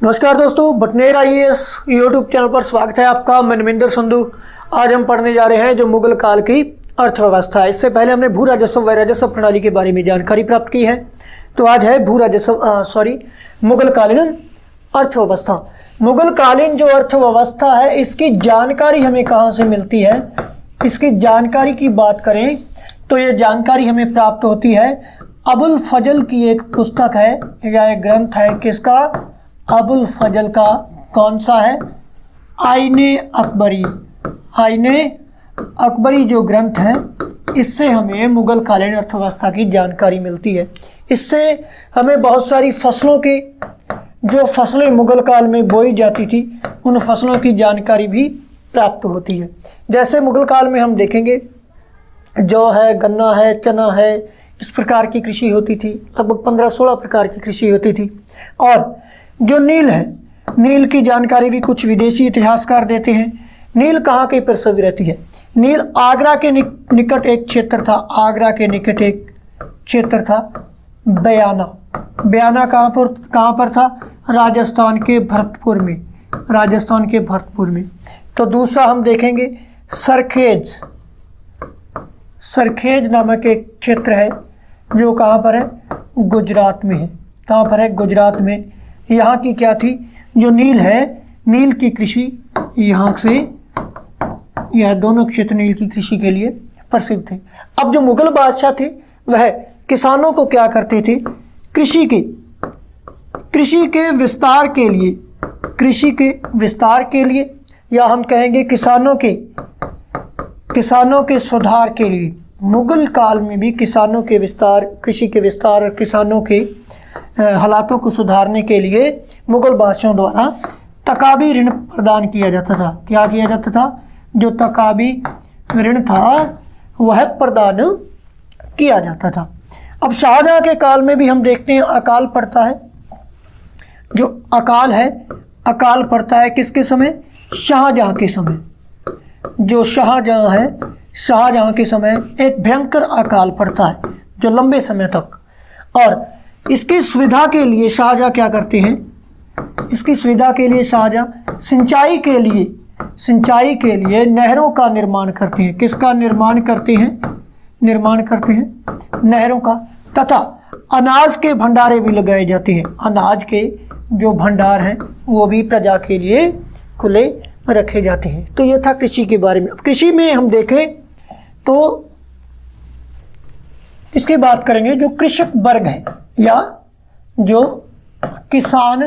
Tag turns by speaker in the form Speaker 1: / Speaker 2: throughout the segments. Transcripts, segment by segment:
Speaker 1: नमस्कार दोस्तों, Bhatner IAS YouTube channel पर स्वागत है आपका। मैं नमिंदर संधू। आज हम पढ़ने जा रहे हैं जो मुगल काल की अर्थव्यवस्था है। इससे पहले हमने भू राजस्व व राजस्व प्रणाली के बारे में जानकारी प्राप्त की है। तो आज है मुगल कालीन अर्थव्यवस्था। मुगल कालीन जो अर्थव्यवस्था है इसकी जानकारी हमें कहाँ से मिलती है? इसकी जानकारी की बात करें तो ये जानकारी हमें प्राप्त होती है अबुल फजल की एक पुस्तक है या एक ग्रंथ है। किसका? अबुल फजल का। कौन सा है? आईने अकबरी। आईने अकबरी जो ग्रंथ है इससे हमें मुगल कालीन अर्थव्यवस्था की जानकारी मिलती है। इससे हमें बहुत सारी फसलों के जो फसलें मुगल काल में बोई जाती थी उन फसलों की जानकारी भी प्राप्त होती है। जैसे मुगल काल में हम देखेंगे जौ है, गन्ना है, चना है, इस प्रकार की कृषि होती थी। लगभग 15-16 प्रकार की कृषि होती थी। और जो नील है, नील की जानकारी भी कुछ विदेशी इतिहासकार देते हैं। नील कहाँ की प्रसिद्ध रहती है? नील आगरा के निकट एक क्षेत्र था। आगरा के निकट एक क्षेत्र था बयाना। बयाना कहाँ पर था? राजस्थान के भरतपुर में। राजस्थान के भरतपुर में। तो दूसरा हम देखेंगे सरखेज। सरखेज नामक एक क्षेत्र है जो कहाँ पर है? गुजरात में है। कहाँ पर है? गुजरात में। यहाँ की क्या थी? जो नील है, नील की कृषि यहाँ से, यह दोनों क्षेत्र नील की कृषि के लिए प्रसिद्ध थे। अब जो मुगल बादशाह थे वह किसानों को क्या करते थे? कृषि के विस्तार के लिए या हम कहेंगे किसानों के सुधार के लिए। मुगल काल में भी किसानों के विस्तार, कृषि के विस्तार और किसानों के हालातों को सुधारने के लिए मुगल बादशाहों द्वारा तकाबी ऋण प्रदान किया जाता था। क्या किया जाता था? जो तकाबी ऋण था वह प्रदान किया जाता था। अब शाहजहां के काल में भी हम देखते हैं अकाल पड़ता है। जो अकाल है, अकाल पड़ता है किसके समय? शाहजहां के समय। जो शाहजहां है, शाहजहां के समय एक भयंकर अकाल पड़ता है जो लंबे समय तक। और इसकी सुविधा के लिए शाहजहां क्या करते हैं? इसकी सुविधा के लिए शाहजहां सिंचाई के लिए नहरों का निर्माण करते हैं। किसका निर्माण करते हैं? नहरों का। तथा अनाज के भंडारे भी लगाए जाते हैं। अनाज के जो भंडार हैं वो भी प्रजा के लिए खुले रखे जाते हैं। तो ये था कृषि के बारे में। अब कृषि में हम देखें तो इसकी बात करेंगे जो कृषक वर्ग है या जो किसान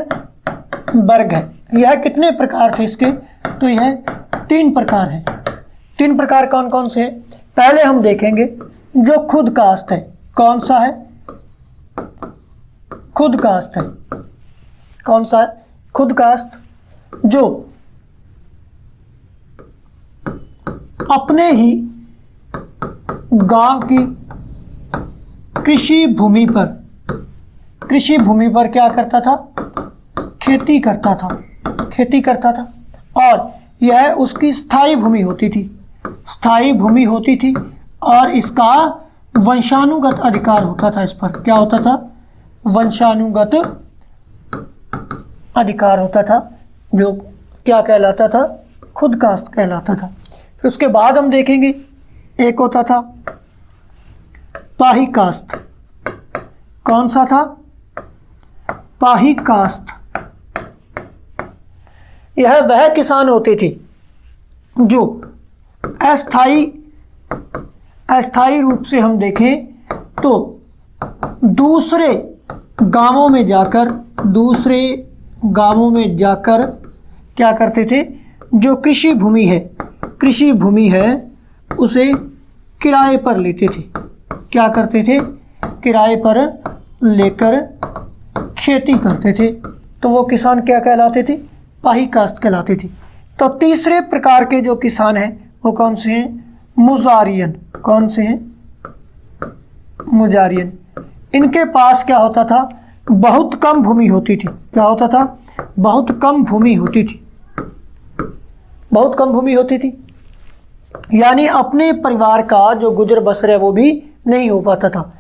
Speaker 1: वर्ग है। यह कितने प्रकार थे इसके? तो यह 3 प्रकार हैं। 3 प्रकार कौन कौन से हैं? पहले हम देखेंगे जो खुद कास्ट है। कौन सा है? खुद कास्ट है। कौन सा है? खुद कास्ट। जो अपने ही गांव की कृषि भूमि पर क्या करता था? खेती करता था। और यह उसकी स्थायी भूमि होती थी और इसका वंशानुगत अधिकार होता था। इस पर क्या होता था? वंशानुगत अधिकार होता था, जो क्या कहलाता था? खुद कास्ट कहलाता था। फिर उसके बाद हम देखेंगे एक होता था पाही कास्ट। कौन सा था? पाही कास्ट। यह वह किसान होते थे जो अस्थायी रूप से हम देखें तो दूसरे गांवों में जाकर क्या करते थे? जो कृषि भूमि है उसे किराए पर लेते थे। क्या करते थे? किराए पर लेकर खेती करते थे। तो वो किसान क्या कहलाते थे? पाही कास्ट कहलाते थे। तो तीसरे प्रकार के जो किसान हैं वो कौन से हैं? मुजारियन। कौन से हैं? मुजारियन। इनके पास क्या होता था? बहुत कम भूमि होती थी। क्या होता था? बहुत कम भूमि होती थी। यानी अपने परिवार का जो गुजर बसर है वो भी नहीं हो पाता था।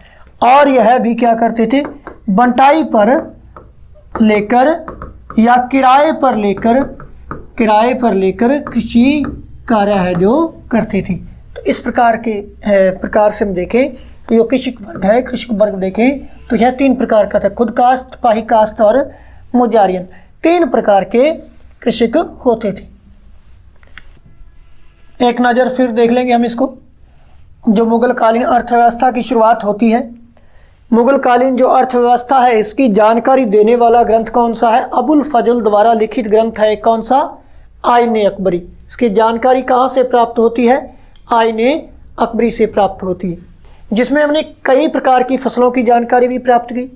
Speaker 1: और यह भी क्या करते थे? बंटाई पर लेकर या किराए पर लेकर कृषि कार्य है जो करते थे। तो इस प्रकार से हम देखें तो जो कृषक वर्ग है, कृषक वर्ग देखें तो यह 3 प्रकार का था, खुद कास्ट, पाही कास्ट और मुजारियन। 3 प्रकार के कृषक होते थे। एक नज़र फिर देख लेंगे हम इसको। जो मुगल कालीन अर्थव्यवस्था की शुरुआत होती है, मुगल कालीन जो अर्थव्यवस्था है इसकी जानकारी देने वाला ग्रंथ कौन सा है? अबुल फजल द्वारा लिखित ग्रंथ है कौन सा? आईने अकबरी। इसकी जानकारी कहाँ से प्राप्त होती है? आईने अकबरी से प्राप्त होती है, जिसमें हमने कई प्रकार की फसलों की जानकारी भी प्राप्त की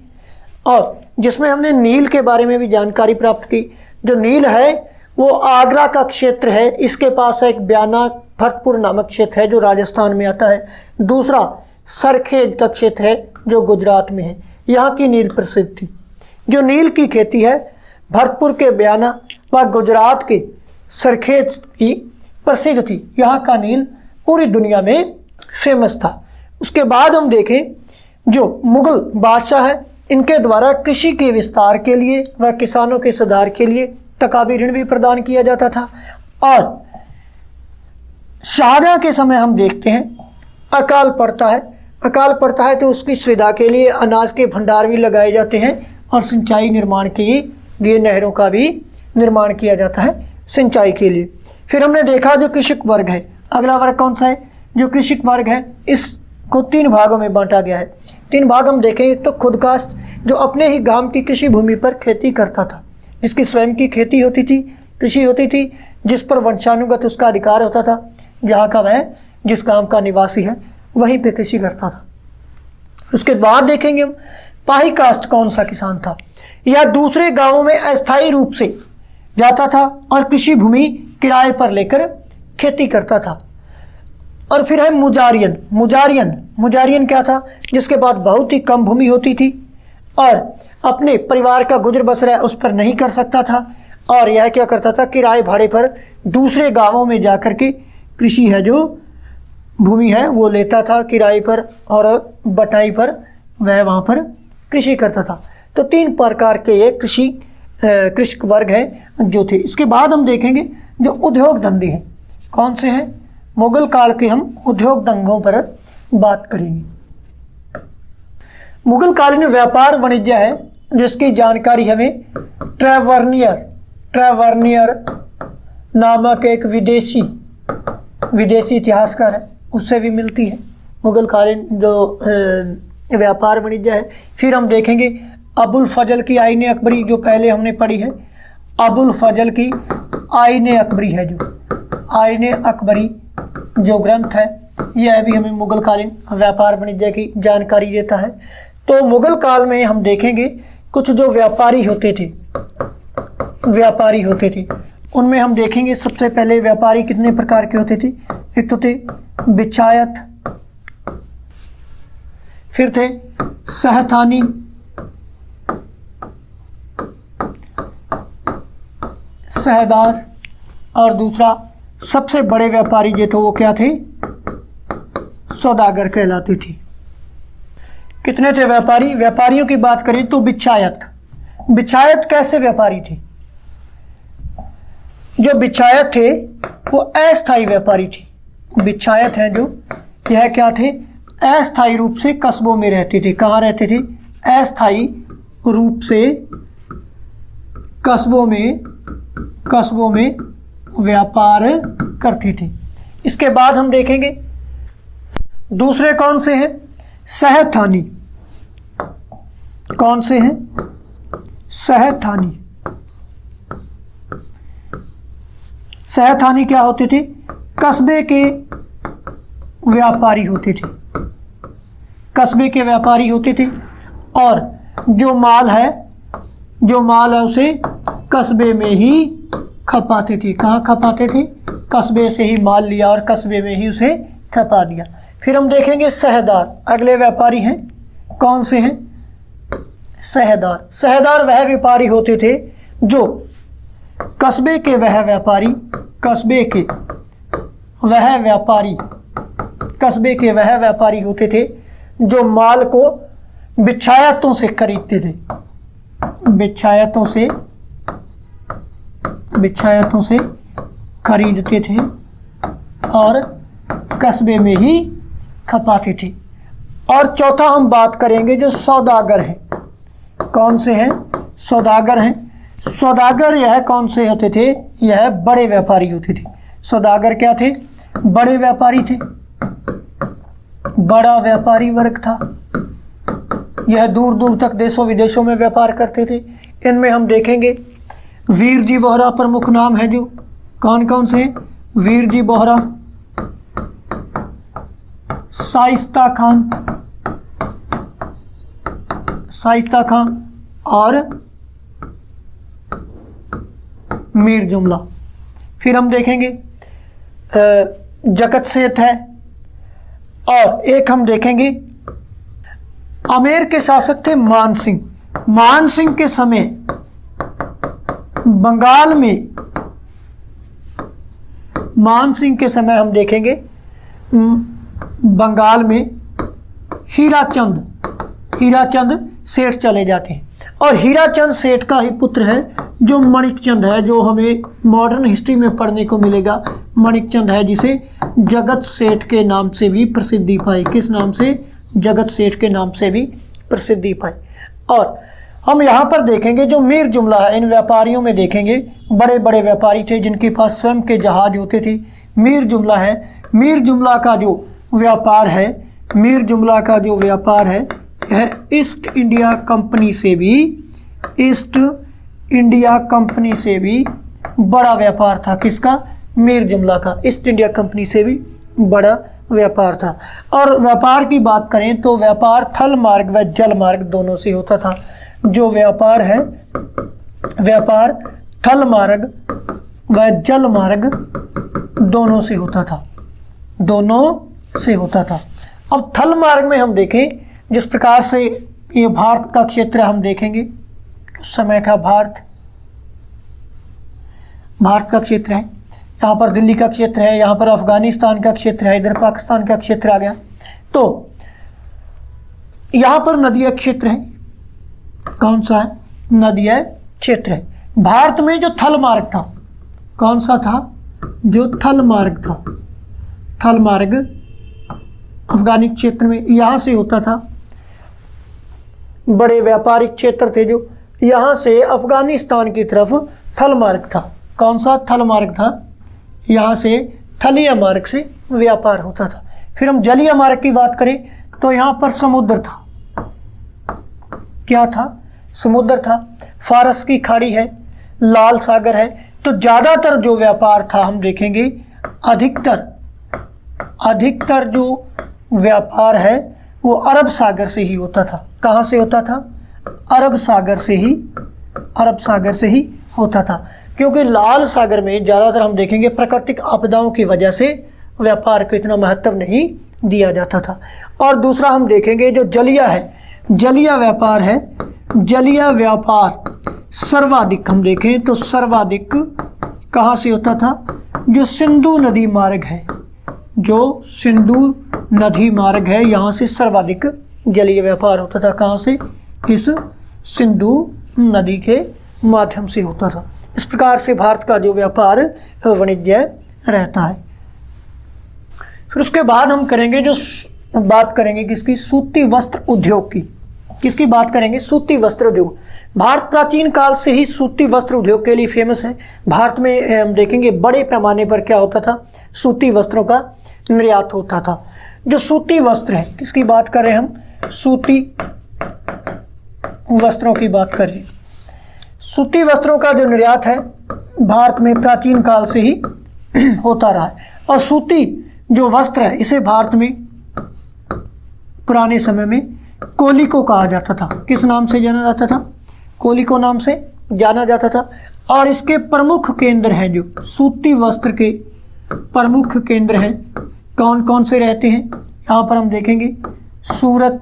Speaker 1: और जिसमें हमने नील के बारे में भी जानकारी प्राप्त की। जो नील है वो आगरा का क्षेत्र है, इसके पास एक बयाना भरतपुर नामक क्षेत्र है जो राजस्थान में आता है। दूसरा सरखेज का क्षेत्र है जो गुजरात में है, यहाँ की नील प्रसिद्ध थी। जो नील की खेती है भरतपुर के बयाना व गुजरात के सरखेज की प्रसिद्ध थी, यहाँ का नील पूरी दुनिया में फेमस था। उसके बाद हम देखें जो मुगल बादशाह है इनके द्वारा कृषि के विस्तार के लिए व किसानों के सुधार के लिए तकाबी ऋण भी प्रदान किया जाता था। और शाहजहां के समय हम देखते हैं अकाल पड़ता है तो उसकी सुविधा के लिए अनाज के भंडार भी लगाए जाते हैं और सिंचाई निर्माण के लिए नहरों का भी निर्माण किया जाता है सिंचाई के लिए। फिर हमने देखा जो कृषक वर्ग है, अगला वर्ग कौन सा है? जो कृषक वर्ग है इसको 3 भागों में बांटा गया है। 3 भाग हम देखें तो खुद कास्ट जो अपने ही गांव की कृषि भूमि पर खेती करता था, जिसकी स्वयं की खेती होती थी, कृषि होती थी, जिस पर वंशानुगत उसका अधिकार होता था, जहाँ का वह जिस गांव का निवासी है वहीं पे कृषि करता था। उसके बाद देखेंगे हम पाही कास्ट कौन सा किसान था? या दूसरे गांवों में अस्थायी रूप से जाता था और कृषि भूमि किराए पर लेकर खेती करता था। और फिर है मुजारियन क्या था? जिसके पास बहुत ही कम भूमि होती थी और अपने परिवार का गुजर बसर उस पर नहीं कर सकता था और यह क्या करता था? किराए भाड़े पर दूसरे गांवों में जाकर के कृषि है जो भूमि है वो लेता था किराए पर और बटाई पर वह वहाँ पर कृषि करता था। तो 3 प्रकार के ये कृषक वर्ग है जो थे। इसके बाद हम देखेंगे जो उद्योग धंधे हैं कौन से हैं? मुगल काल के हम उद्योग धंधों पर बात करेंगे। मुगल कालीन व्यापार वाणिज्य है जिसकी जानकारी हमें ट्रेवर्नियर नामक एक विदेशी इतिहासकार है उससे भी मिलती है। मुगल कालीन जो व्यापार वाणिज्य है। फिर हम देखेंगे अबुल फजल की आईने अकबरी जो पहले हमने पढ़ी है। अबुल फजल की आईने अकबरी है जो आईने अकबरी जो ग्रंथ है यह भी हमें मुगल कालीन व्यापार वाणिज्य की जानकारी देता है। तो मुगल काल में हम देखेंगे कुछ जो व्यापारी होते थे उनमें हम देखेंगे सबसे पहले व्यापारी कितने प्रकार के होते थे? एक तो थे बिचायत, फिर थे सहथानी, सहदार और दूसरा सबसे बड़े व्यापारी जो थे वो क्या थे? सौदागर कहलाते थे। कितने थे व्यापारी? व्यापारियों की बात करें तो बिचायत कैसे व्यापारी थे? जो बिचायत थे वो अस्थायी व्यापारी थे। बिचायत हैं जो यह क्या थे? अस्थायी रूप से कस्बों में रहते थे। कहाँ रहते थे? अस्थायी रूप से कस्बों में व्यापार करते थे। इसके बाद हम देखेंगे दूसरे कौन से हैं? सहथानी। कौन से हैं? सहथानी। सहथानी क्या होते थे? कस्बे के व्यापारी होते थे। कस्बे के व्यापारी होते थे और जो माल है उसे कस्बे में ही खपाते थे। कहाँ खपाते थे? कस्बे से ही माल लिया और कस्बे में ही उसे खपा दिया। फिर हम देखेंगे सहदार। अगले व्यापारी हैं कौन से हैं? सहदार वह व्यापारी होते थे जो कस्बे के वह व्यापारी होते थे जो माल को बिचायतों से खरीदते थे। बिचायतों से बिच्छायतों से खरीदते थे और कस्बे में ही खपाते थे। और चौथा हम बात करेंगे जो सौदागर हैं। कौन से हैं? सौदागर हैं। सौदागर यह कौन से होते थे? यह बड़े व्यापारी होते थे। सौदागर क्या थे? बड़े व्यापारी थे, बड़ा व्यापारी वर्ग था। यह दूर दूर तक देशों विदेशों में व्यापार करते थे। इनमें हम देखेंगे वीर जी बोहरा प्रमुख नाम है। जो कौन कौन से? वीर जी बोहरा, शाइस्ता खान, शाइस्ता खान और मीर जुमला। फिर हम देखेंगे जगत सेठ है। और एक हम देखेंगे आमेर के शासक थे मान सिंह। मान सिंह के समय बंगाल में, मान सिंह के समय हम देखेंगे बंगाल में हीराचंद सेठ चले जाते हैं। और हीराचंद सेठ का ही पुत्र है जो मणिकचंद है, जो हमें मॉडर्न हिस्ट्री में पढ़ने को मिलेगा। मणिकचंद है जिसे जगत सेठ के नाम से भी प्रसिद्धि पाई। किस नाम से? जगत सेठ के नाम से भी प्रसिद्धि पाई। और हम यहाँ पर देखेंगे जो मीर जुमला है, इन व्यापारियों में देखेंगे बड़े बड़े व्यापारी थे जिनके पास स्वयं के जहाज होते थे। मीर जुमला है। मीर जुमला का जो व्यापार है, मीर जुमला का जो व्यापार है यह ईस्ट इंडिया कंपनी से भी बड़ा व्यापार था। किसका? मीर जुमला का। ईस्ट इंडिया कंपनी से भी बड़ा व्यापार था। और व्यापार की बात करें तो व्यापार थल मार्ग व जल मार्ग दोनों से होता था। जो व्यापार है, व्यापार थल मार्ग व जल मार्ग दोनों से होता था, दोनों से होता था। अब थल मार्ग में हम देखें जिस प्रकार से ये भारत का क्षेत्र हम देखेंगे, उस समय का भारत का क्षेत्र है। यहाँ पर दिल्ली का क्षेत्र है, यहाँ पर अफगानिस्तान का क्षेत्र है, इधर पाकिस्तान का क्षेत्र आ गया। तो यहाँ पर नदीय क्षेत्र है। कौन सा है? नदीय क्षेत्र है। भारत में जो थल मार्ग था, कौन सा था? जो थल मार्ग था, थल मार्ग अफगानी क्षेत्र में यहाँ से होता था। बड़े व्यापारिक क्षेत्र थे जो यहाँ से अफगानिस्तान की तरफ थल मार्ग था। कौन सा? थल मार्ग था। यहाँ से थलीय मार्ग से व्यापार होता था। फिर हम जलीय मार्ग की बात करें तो यहाँ पर समुद्र था। क्या था? समुद्र था। फारस की खाड़ी है, लाल सागर है। तो ज़्यादातर जो व्यापार था हम देखेंगे अधिकतर जो व्यापार है वो अरब सागर से ही होता था। कहाँ से होता था? अरब सागर से ही होता था। क्योंकि लाल सागर में ज़्यादातर हम देखेंगे प्राकृतिक आपदाओं की वजह से व्यापार को इतना महत्व नहीं दिया जाता था। और दूसरा हम देखेंगे जो जलीय है, जलीय व्यापार है। जलीय व्यापार सर्वाधिक हम देखें तो सर्वाधिक कहाँ से होता था? जो सिंधु नदी मार्ग है, जो सिंधु नदी मार्ग है, यहाँ से सर्वाधिक जलीय व्यापार होता था। कहाँ से? इस सिंधु नदी के माध्यम से होता था। इस प्रकार से भारत का जो व्यापार वाणिज्य रहता है। फिर उसके बाद हम करेंगे जो बात करेंगे किसकी? सूती वस्त्र उद्योग की। किसकी बात करेंगे? सूती वस्त्र उद्योग। भारत प्राचीन काल से ही सूती वस्त्र उद्योग के लिए फेमस है। भारत में हम देखेंगे बड़े पैमाने पर क्या होता था? सूती वस्त्रों का निर्यात होता था। जो सूती वस्त्र है, किसकी बात कर रहे हैं हम? सूती वस्त्रों की बात कर रहे हैं। सूती वस्त्रों का जो निर्यात है भारत में प्राचीन काल से ही होता रहा है। और सूती जो वस्त्र है इसे भारत में पुराने समय में कोलिको कहा जाता था। किस नाम से जाना जाता था? कोलिको नाम से जाना जाता था। और इसके प्रमुख केंद्र हैं, जो सूती वस्त्र के प्रमुख केंद्र हैं, कौन कौन से रहते हैं? यहाँ पर हम देखेंगे सूरत,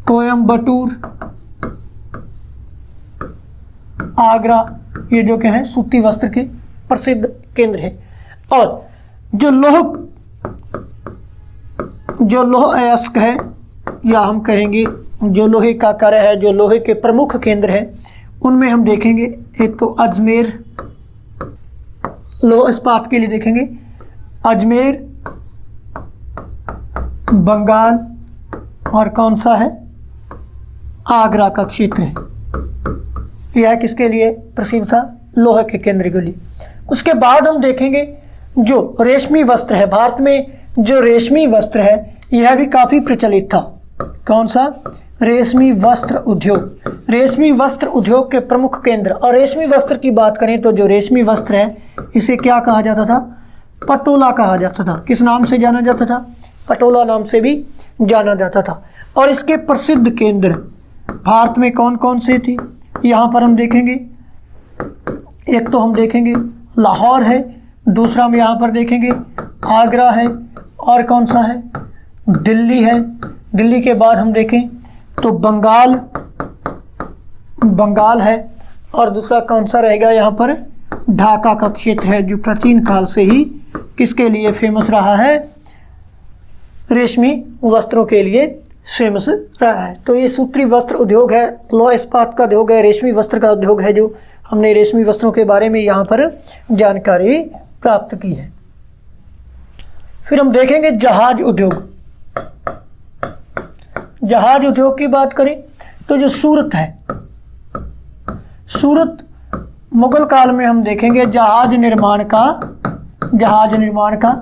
Speaker 1: कोयम्बटूर, आगरा, ये जो क्या है सूती वस्त्र के प्रसिद्ध केंद्र है। और जो लौह अयस्क है, या हम कहेंगे जो लोहे का कार्य है, जो लोहे के प्रमुख केंद्र हैं, उनमें हम देखेंगे एक तो अजमेर, लौह इस्पात के लिए देखेंगे अजमेर, बंगाल, और कौन सा है, आगरा का क्षेत्र है। यह किसके लिए प्रसिद्ध था, लोहे के केंद्र के लिए। उसके बाद हम देखेंगे जो रेशमी वस्त्र है, भारत में जो रेशमी वस्त्र है यह भी काफ़ी प्रचलित था। कौन सा, रेशमी वस्त्र उद्योग। रेशमी वस्त्र उद्योग के प्रमुख केंद्र, और रेशमी वस्त्र की बात करें तो जो रेशमी वस्त्र है इसे क्या कहा जाता था, पटोला कहा जाता था। किस नाम से जाना जाता था, पटोला नाम से भी जाना जाता था। और इसके प्रसिद्ध केंद्र भारत में कौन कौन से थे, यहाँ पर हम देखेंगे, एक तो हम देखेंगे लाहौर है, दूसरा हम यहाँ पर देखेंगे आगरा है, और कौन सा है, दिल्ली है। दिल्ली के बाद हम देखें तो बंगाल है, और दूसरा कौन सा रहेगा यहाँ पर, ढाका का क्षेत्र है, जो प्राचीन काल से ही किसके लिए फेमस रहा है, रेशमी वस्त्रों के लिए फेमस रहा है। तो ये सूत्री वस्त्र उद्योग है, लौह इस्पात का उद्योग है, रेशमी वस्त्र का उद्योग है, जो हमने रेशमी वस्त्रों के बारे में यहाँ पर जानकारी प्राप्त की है। फिर हम देखेंगे जहाज उद्योग। जहाज उद्योग की बात करें तो जो सूरत है, सूरत मुगल काल में हम देखेंगे जहाज निर्माण का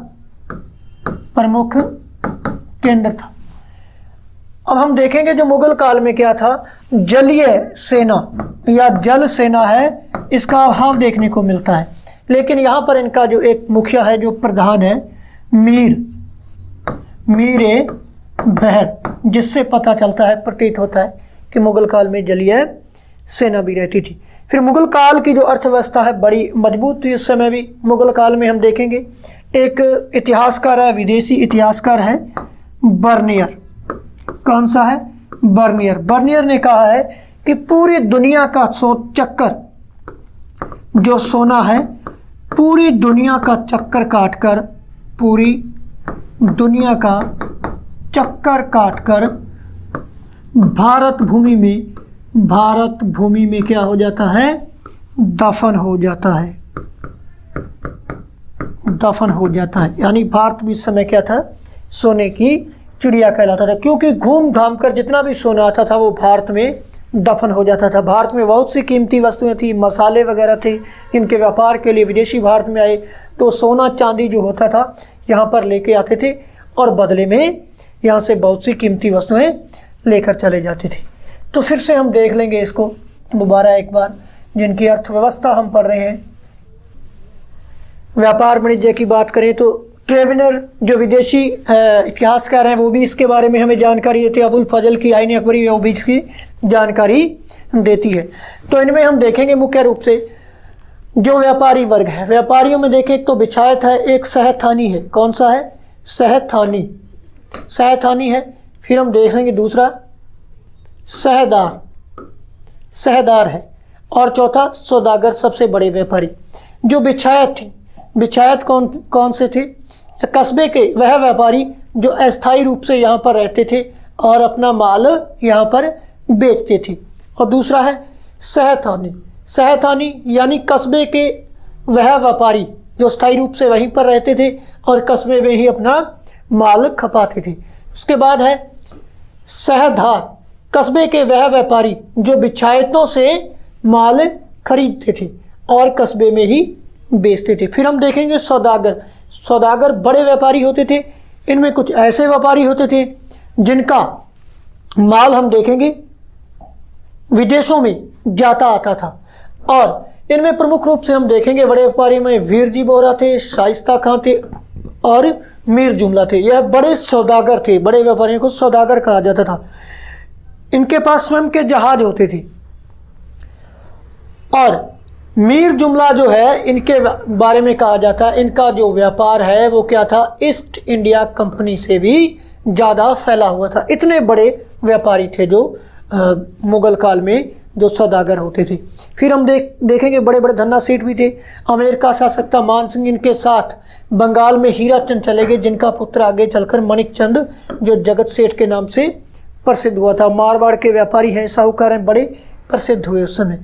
Speaker 1: प्रमुख केंद्र था। अब हम देखेंगे जो मुगल काल में क्या था, जलीय सेना या जल सेना है, इसका अभाव देखने को मिलता है। लेकिन यहाँ पर इनका जो एक मुखिया है, जो प्रधान है, मीर बहर, जिससे पता चलता है, प्रतीत होता है कि मुगल काल में जलीय सेना भी रहती थी। फिर मुगल काल की जो अर्थव्यवस्था है बड़ी मजबूत थी उस समय भी। मुगल काल में हम देखेंगे एक इतिहासकार है, विदेशी इतिहासकार है बर्नियर। कौन सा है, बर्नियर। बर्नियर ने कहा है कि पूरी दुनिया का चक्कर, जो सोना है, पूरी दुनिया का चक्कर काटकर, पूरी दुनिया का चक्कर काटकर भारत भूमि में क्या हो जाता है, दफन हो जाता है। यानी भारत भी इस समय क्या था, सोने की चिड़िया कहलाता था, क्योंकि घूम घाम कर जितना भी सोना आता था वो भारत में दफन हो जाता था। भारत में बहुत सी कीमती वस्तुएं थी, मसाले वगैरह थे, इनके व्यापार के लिए विदेशी भारत में आए तो सोना चांदी जो होता था यहाँ पर लेके आते थे, और बदले में यहाँ से बहुत सी कीमती वस्तुएं लेकर चले जाते थे। तो फिर से हम देख लेंगे इसको दोबारा एक बार, जिनकी अर्थव्यवस्था हम पढ़ रहे हैं। व्यापार वाणिज्य की बात करें तो ट्रेवेनर जो विदेशी इतिहासकार हैं वो भी इसके बारे में हमें जानकारी देते हैं। अबुल फजल की आईन अकबरी वो भी इसकी जानकारी देती है। तो इनमें हम देखेंगे मुख्य रूप से जो व्यापारी वर्ग है, व्यापारियों में देखें तो बिछायत है, एक सहथानी है। कौन सा है, सहथानी है। फिर हम देखेंगे दूसरा सहदार है, और चौथा सौदागर, सबसे बड़े व्यापारी। जो बिछायत थी, बिछायत कौन से थे, कस्बे के वह व्यापारी जो अस्थायी रूप से यहाँ पर रहते थे और अपना माल यहाँ पर बेचते थे। और दूसरा है सहथानी यानी कस्बे के वह व्यापारी जो स्थायी रूप से वहीं पर रहते थे और कस्बे में ही अपना माल खपाते थे। उसके बाद है सहदार, कस्बे के वह व्यापारी जो बिछायतों से माल खरीदते थे और कस्बे में ही बेचते थे। फिर हम देखेंगे सौदागर बड़े व्यापारी होते थे। इनमें कुछ ऐसे व्यापारी होते थे जिनका माल हम देखेंगे विदेशों में जाता आता था, और इनमें प्रमुख रूप से हम देखेंगे बड़े व्यापारी में वीर जी बोरा थे, शाइस्ता खां थे और मीर जुमला थे। यह बड़े सौदागर थे, बड़े व्यापारियों को सौदागर कहा जाता था। इनके पास स्वयं के जहाज होते थे। और मीर जुमला जो है, इनके बारे में कहा जाता है इनका जो व्यापार है वो क्या था, ईस्ट इंडिया कंपनी से भी ज़्यादा फैला हुआ था। इतने बड़े व्यापारी थे जो मुगल काल में जो सौदागर होते थे। फिर हम देखेंगे बड़े बड़े धन्ना सेठ भी थे। अमेर का शासक था मान सिंह, इनके साथ बंगाल में हीरा चंद चले गए, जिनका पुत्र आगे चलकर मणिक चंद जो जगत सेठ के नाम से प्रसिद्ध हुआ था। मारवाड़ के व्यापारी हैं, साहूकार हैं बड़े, प्रसिद्ध हुए उस समय।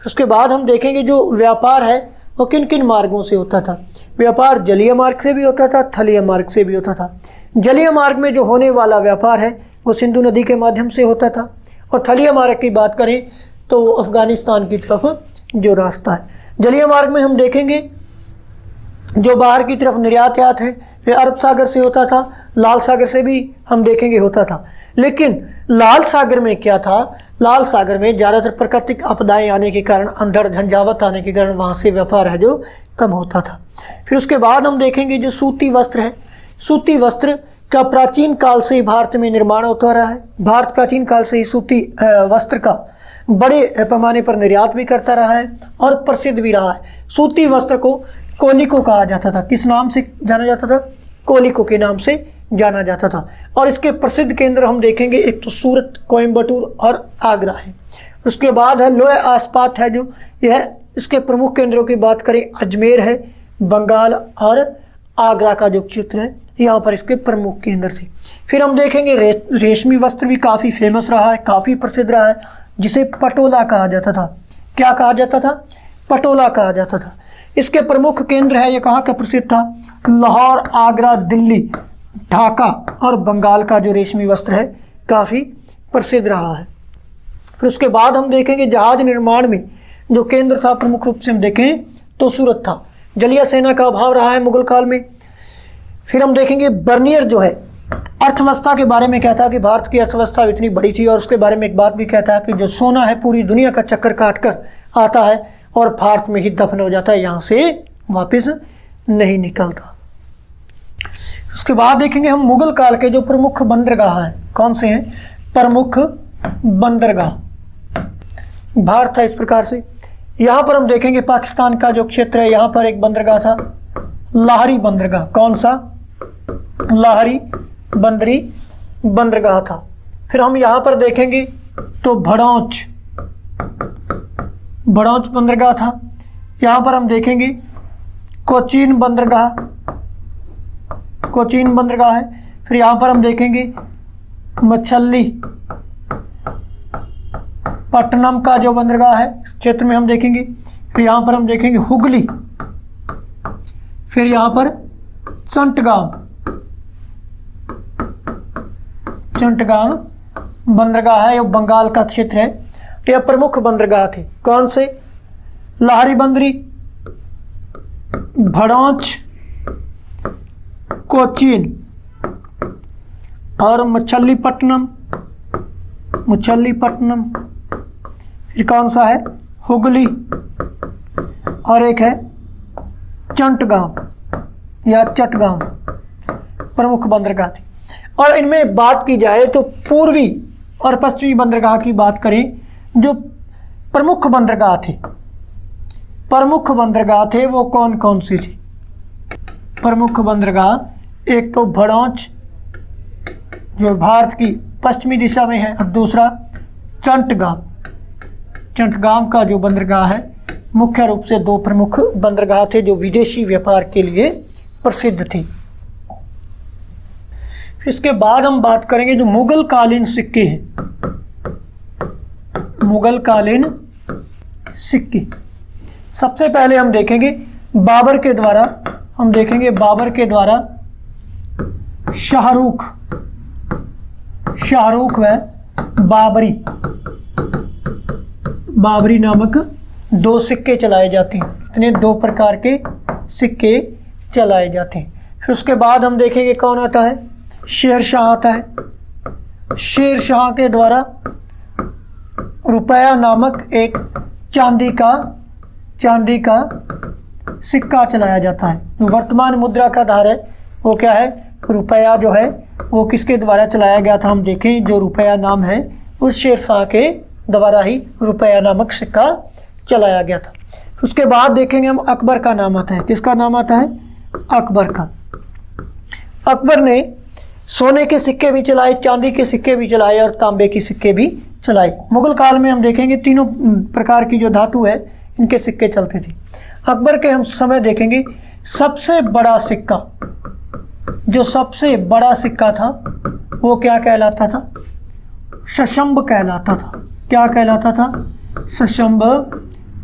Speaker 1: उसके बाद हम देखेंगे जो व्यापार है वो किन किन मार्गों से होता था। व्यापार जलीय मार्ग से भी होता था, थलीय मार्ग से भी होता था। जलीय मार्ग में जो होने वाला व्यापार है वो सिंधु नदी के माध्यम से होता था, और थलीय मार्ग की बात करें तो अफगानिस्तान की तरफ जो रास्ता है। जलीय मार्ग में हम देखेंगे जो बाहर की तरफ निर्यात यात है वे अरब सागर से होता था, लाल सागर से भी हम देखेंगे होता था। लेकिन लाल सागर में क्या था, लाल सागर में ज़्यादातर प्राकृतिक आपदाएं आने के कारण, अंधड़ झंझावत आने के कारण वहाँ से व्यापार है जो कम होता था। फिर उसके बाद हम देखेंगे जो सूती वस्त्र है, सूती वस्त्र का प्राचीन काल से ही भारत में निर्माण होता रहा है। भारत प्राचीन काल से ही सूती वस्त्र का बड़े पैमाने पर निर्यात भी करता रहा है और प्रसिद्ध भी रहा है। सूती वस्त्र को कोलिको कहा जाता था। किस नाम से जाना जाता था? कोलिको के नाम से जाना जाता था। और इसके प्रसिद्ध केंद्र हम देखेंगे, एक तो सूरत, कोयम्बटूर और आगरा है। उसके बाद है लोह आस्पात है जो यह, इसके प्रमुख केंद्रों की बात करें अजमेर है, बंगाल और आगरा का जो क्षेत्र है यहाँ पर इसके प्रमुख केंद्र थे। फिर हम देखेंगे रेशमी वस्त्र भी काफ़ी फेमस रहा है, काफ़ी प्रसिद्ध रहा है, जिसे पटोला कहा जाता था। क्या कहा जाता था? पटोला कहा जाता था। इसके प्रमुख केंद्र है, ये कहाँ का प्रसिद्ध था? लाहौर, आगरा, दिल्ली, ढाका और बंगाल का जो रेशमी वस्त्र है काफ़ी प्रसिद्ध रहा है। फिर उसके बाद हम देखेंगे जहाज निर्माण में जो केंद्र था प्रमुख रूप से हम देखें तो सूरत था। जलीय सेना का अभाव रहा है मुगल काल में। फिर हम देखेंगे बर्नियर जो है अर्थव्यवस्था के बारे में कहता है कि भारत की अर्थव्यवस्था इतनी बड़ी थी, और उसके बारे में एक बात भी कहता है कि जो सोना है पूरी दुनिया का चक्कर काट कर आता है और भारत में ही दफन हो जाता है, यहाँ से वापस नहीं निकलता। उसके बाद देखेंगे हम मुगल काल के जो प्रमुख बंदरगाह हैं, कौन से हैं? प्रमुख बंदरगाह भारत था इस प्रकार से। यहाँ पर हम देखेंगे पाकिस्तान का जो क्षेत्र है यहाँ पर एक बंदरगाह था, लाहौरी बंदरगाह। कौन सा? लाहौरी बंदरी बंदरगाह था। फिर हम यहाँ पर देखेंगे तो भड़ौच बंदरगाह था। यहाँ पर हम देखेंगे कोचीन बंदरगाह है। फिर यहाँ पर हम देखेंगे मछलीपट्टनम का जो बंदरगाह है इस क्षेत्र में हम देखेंगे। फिर यहाँ पर हम देखेंगे हुगली। फिर यहाँ पर चंटगांव बंदरगाह है, यह बंगाल का क्षेत्र है। यह प्रमुख बंदरगाह थे। कौन से? लाहौरी बंदरी, भड़ौच, कोचीन और मछलीपट्टनम। फिर कौन सा है? हुगली, और एक है चंटगांव या चटगांव, प्रमुख बंदरगाह थी। और इनमें बात की जाए तो पूर्वी और पश्चिमी बंदरगाह की बात करें, जो प्रमुख बंदरगाह थे वो कौन कौन सी थी? प्रमुख बंदरगाह, एक तो भड़ौच जो भारत की पश्चिमी दिशा में है, और दूसरा चंटगांव का जो बंदरगाह है। मुख्य रूप से दो प्रमुख बंदरगाह थे जो विदेशी व्यापार के लिए प्रसिद्ध थी। इसके बाद हम बात करेंगे जो मुगल कालीन सिक्के हैं, मुगल कालीन सिक्के। सबसे पहले हम देखेंगे बाबर के द्वारा शाहरुख व बाबरी नामक दो सिक्के चलाए जाते हैं। इतने दो प्रकार के सिक्के चलाए जाते हैं। फिर उसके बाद हम देखेंगे कौन आता है? शेरशाह आता है। शेरशाह के द्वारा रुपया नामक एक चांदी का सिक्का चलाया जाता है। जो वर्तमान मुद्रा का आधार है वो क्या है? रुपया जो है वो किसके द्वारा चलाया गया था? हम देखें जो रुपया नाम है उस शेरशाह के द्वारा ही रुपया नामक सिक्का चलाया गया था। उसके बाद देखेंगे हम अकबर का नाम आता है। किसका नाम आता है? अकबर का। अकबर ने सोने के सिक्के भी चलाए, चांदी के सिक्के भी चलाए और तांबे के सिक्के भी चलाए। मुगल काल में हम देखेंगे तीनों प्रकार की जो धातु है इनके सिक्के चलते थे। अकबर के हम समय देखेंगे सबसे बड़ा सिक्का था वो क्या कहलाता था? शशंब कहलाता था। क्या कहलाता था? सशंब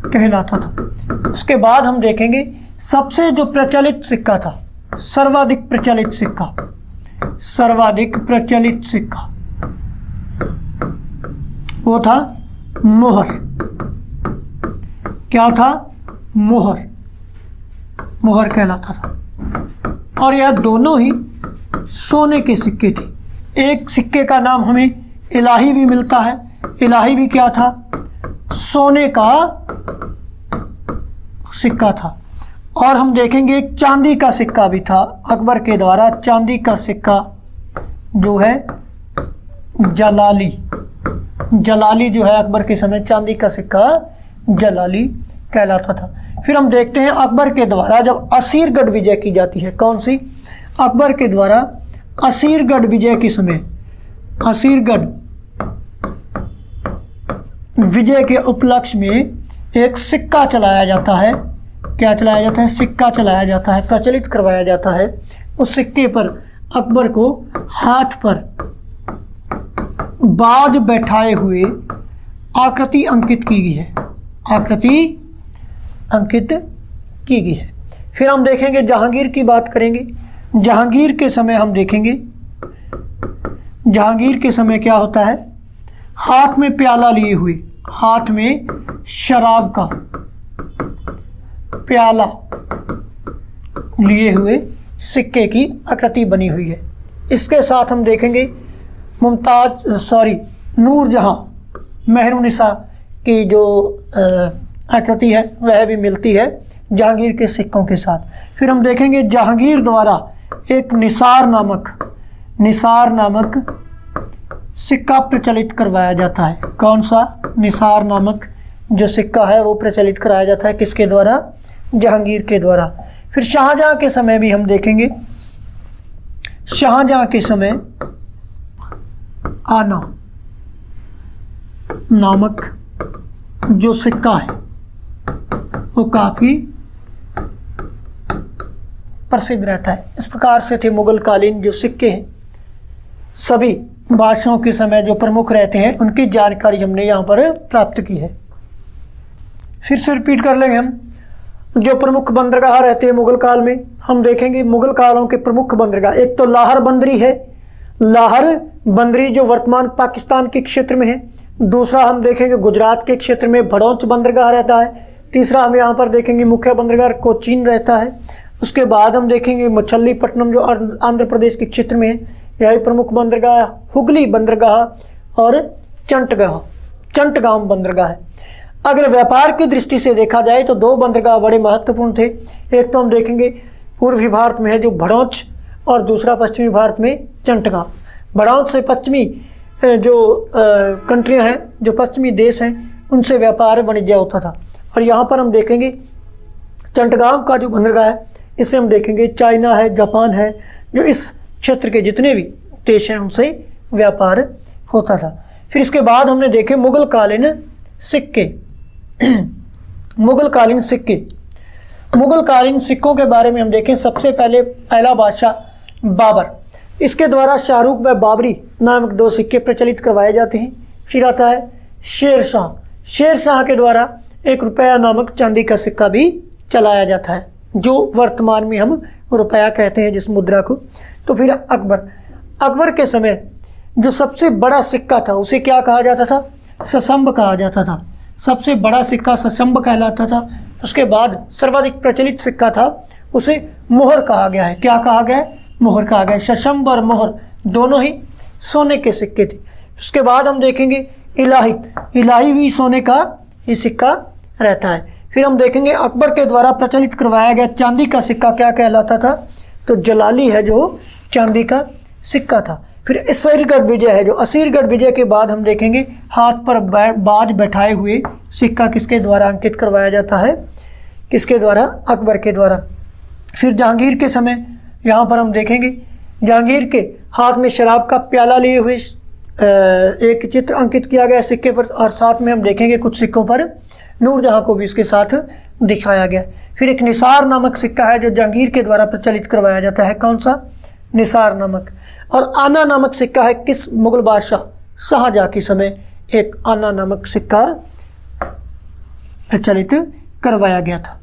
Speaker 1: कहलाता था। उसके बाद हम देखेंगे सबसे जो प्रचलित सिक्का था, सर्वाधिक प्रचलित सिक्का, सर्वाधिक प्रचलित सिक्का वो था मोहर। क्या था? मोहर, मोहर कहलाता था। और यह दोनों ही सोने के सिक्के थे। एक सिक्के का नाम हमें इलाही भी मिलता है। इलाही भी क्या था? सोने का सिक्का था। और हम देखेंगे एक चांदी का सिक्का भी था अकबर के द्वारा। चांदी का सिक्का जो है जलाली, जलाली जो है अकबर के समय चांदी का सिक्का जलाली कहलाता था। फिर हम देखते हैं अकबर के द्वारा जब असीरगढ़ विजय की जाती है। कौन सी? अकबर के द्वारा असीरगढ़ विजय के समय, असीरगढ़ विजय के उपलक्ष्य में एक सिक्का चलाया जाता है। क्या चलाया जाता है? सिक्का चलाया जाता है, प्रचलित करवाया जाता है। उस सिक्के पर अकबर को हाथ पर बाज बैठाए हुए आकृति अंकित की गई है, आकृति अंकित की गई है। फिर हम देखेंगे जहांगीर की बात करेंगे। जहांगीर के समय हम देखेंगे, जहांगीर के समय क्या होता है? हाथ में प्याला लिए हुए, हाथ में शराब का प्याला लिए हुए सिक्के की आकृति बनी हुई है। इसके साथ हम देखेंगे नूरजहां मेहरुनिसा की जो आकृति है वह भी मिलती है जहांगीर के सिक्कों के साथ। फिर हम देखेंगे जहांगीर द्वारा एक निसार नामक सिक्का प्रचलित करवाया जाता है। कौन सा? निसार नामक जो सिक्का है वो प्रचलित कराया जाता है किसके द्वारा? जहांगीर के द्वारा। फिर शाहजहां के समय भी हम देखेंगे, शाहजहां के समय आना नामक जो सिक्का है वो काफी प्रसिद्ध रहता है। इस प्रकार से थे मुगल कालीन जो सिक्के हैं। सभी बादशाहों के समय जो प्रमुख रहते हैं उनकी जानकारी हमने यहाँ पर प्राप्त की है। फिर से रिपीट कर लेंगे हम जो प्रमुख बंदरगाह रहते हैं मुगल काल में। हम देखेंगे मुगल कालों के प्रमुख बंदरगाह, एक तो लाहौर बंदरी है, लाहौर बंदरी जो वर्तमान पाकिस्तान के क्षेत्र में है। दूसरा हम देखेंगे गुजरात के क्षेत्र में भड़ौच बंदरगाह रहता है। तीसरा हम यहाँ पर देखेंगे मुख्य बंदरगाह कोचीन रहता है। उसके बाद हम देखेंगे मछलीपट्टनम जो आंध्र प्रदेश के क्षेत्र में है, यह प्रमुख बंदरगाह हुगली बंदरगाह और चंटगांव बंदरगाह है। अगर व्यापार की दृष्टि से देखा जाए तो दो बंदरगाह बड़े महत्वपूर्ण थे। एक तो हम देखेंगे पूर्वी भारत में है जो भड़ौच और दूसरा पश्चिमी भारत में चंटगांव। भड़ौच से पश्चिमी जो कंट्रियां हैं, जो पश्चिमी देश हैं, उनसे व्यापार वाणिज्य होता था। और यहाँ पर हम देखेंगे चंटगांव का जो बंदरगाह है इससे हम देखेंगे चाइना है, जापान है, जो इस क्षेत्र के जितने भी देश हैं उनसे व्यापार होता था। फिर इसके बाद हमने देखे मुगल कालीन सिक्के। मुगल कालीन सिक्कों के बारे में हम देखें। सबसे पहला बादशाह बाबर, इसके द्वारा शाहरुख व बाबरी नामक दो सिक्के प्रचलित करवाए जाते हैं। फिर आता है शेर शाह के द्वारा 1 रुपया नामक चांदी का सिक्का भी चलाया जाता है, जो वर्तमान में हम रुपया कहते हैं जिस मुद्रा को। तो फिर अकबर के समय जो सबसे बड़ा सिक्का था उसे क्या कहा जाता था? सशंब कहा जाता था। सबसे बड़ा सिक्का सशंब कहलाता था। उसके बाद सर्वाधिक प्रचलित सिक्का था उसे मोहर कहा गया है। क्या कहा गया है? मोहर कहा गया है। सशंब और मोहर दोनों ही सोने के सिक्के थे। उसके बाद हम देखेंगे इलाही भी सोने का ही सिक्का रहता है। फिर हम देखेंगे अकबर के द्वारा प्रचलित करवाया गया चांदी का सिक्का क्या कहलाता था? तो जलाली है जो चांदी का सिक्का था। फिर असीरगढ़ विजय है, जो असीरगढ़ विजय के बाद हम देखेंगे हाथ पर बाज बैठाए हुए सिक्का किसके द्वारा अंकित करवाया जाता है? किसके द्वारा? अकबर के द्वारा। फिर जहांगीर के समय यहाँ पर हम देखेंगे जहांगीर के हाथ में शराब का प्याला लिए हुए एक चित्र अंकित किया गया सिक्के पर, और साथ में हम देखेंगे कुछ सिक्कों पर नूरजहां को भी इसके साथ दिखाया गया। फिर एक निसार नामक सिक्का है जो जहांगीर के द्वारा प्रचलित करवाया जाता है। कौन सा? निसार नामक। और आना नामक सिक्का है किस मुगल बादशाह? शाहजहां के समय एक आना नामक सिक्का प्रचलित करवाया गया था।